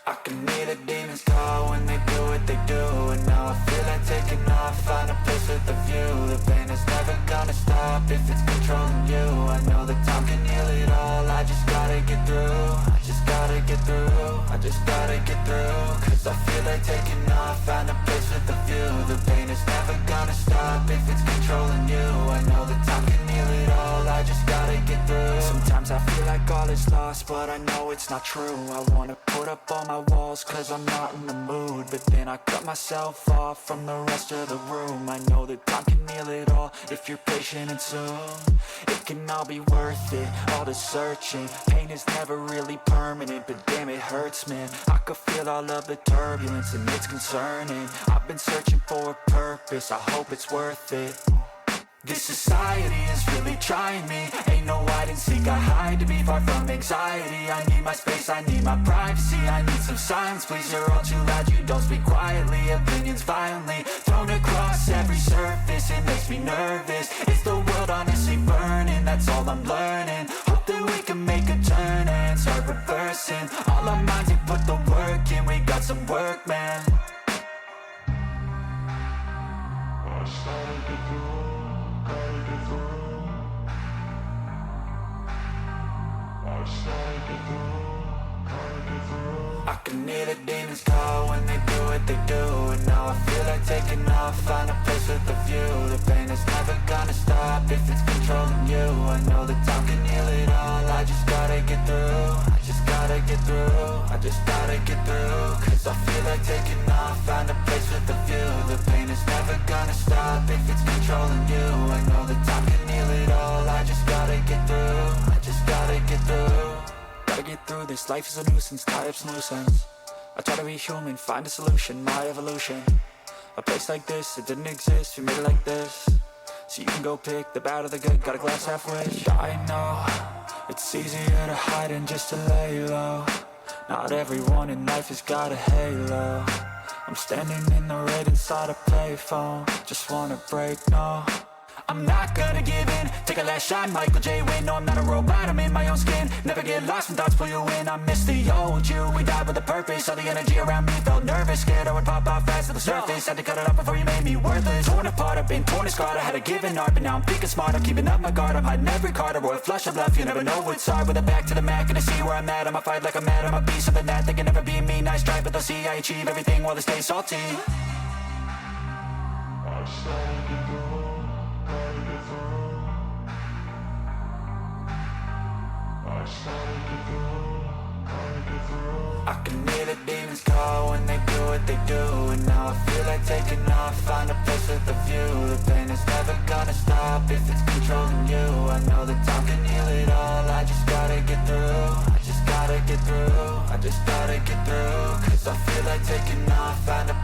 I can hear the demons call when they do what they do. And now I feel like taking off, find a place with a view. The pain is never gonna stop if it's controlling you. I know that time can heal it all, I just gotta get through. I just gotta get through, I just gotta get through. Cause I feel like taking off, find a place with a view. The pain is never gonna stop if it's controlling you. I know that time can heal it all, I just gotta get through. Sometimes I feel like all is lost, but I know it's not true. I wanna put up all my walls cause I'm not in the mood, but then I cut myself off from the rest of the room. I know that time can heal it all if you're patient and soon it can all be worth it, all the searching. Pain is never really permanent, but damn it hurts, man. I could feel all of the turbulence and it's concerning. I've been searching for a purpose, I hope it's worth it. This society is really trying me. Ain't no hide and seek, I hide to be far from anxiety. I need my space, I need my privacy. I need some silence, please, you're all too loud. You don't speak quietly, opinions violently thrown across every surface. It makes me nervous, is the world honestly burning? That's all I'm learning. Hope that we can make a turn and start reversing. All our minds, they put the work in. We got some work, man. I started to do. I can hear the demons call when they do what they do. And now I feel like taking off, find a place with a view. The pain is never gonna stop if it's controlling you. I know that time can heal it all, I just gotta get through. I just gotta get through, I just gotta get through. Cause I feel like taking off, find a place with a view. The pain is never gonna stop if it's controlling you. I know that time can heal it all, I just gotta get through. I just gotta get through. Gotta get through this, life is a nuisance, tie up some loose ends. I try to be human, find a solution, my evolution. A place like this, it didn't exist, we made it like this. So you can go pick the bad or the good, got a glass half wish. I know, it's easier to hide than just to lay low. Not everyone in life has got a halo. I'm standing in the red inside a payphone. Just wanna break, no, I'm not gonna give in. Take a last shot, Michael J. Win. No, I'm not a robot, I'm in my own skin. Never get lost when thoughts pull you in. I miss the old you, we died with a purpose. All the energy around me felt nervous, scared I would pop off fast to the surface. Had to cut it off before you made me worthless. Torn apart, I've been torn and scarred. I had a given art, but now I'm thinking smart. I'm keeping up my guard, I'm hiding every card. A royal flush of left, you never know what's hard. With a back to the mat, gonna see where I'm at. I'ma fight like I'm mad, I'm a beast of the net. They can never be me, nice try, but they'll see I achieve everything while they stay salty. I can hear the demons call when they do what they do. And now I feel like taking off, find a place with a view. The pain is never gonna stop if it's controlling you. I know that time can heal it all, I just gotta get through. I just gotta get through, I just gotta get through. Cause I feel like taking off, find a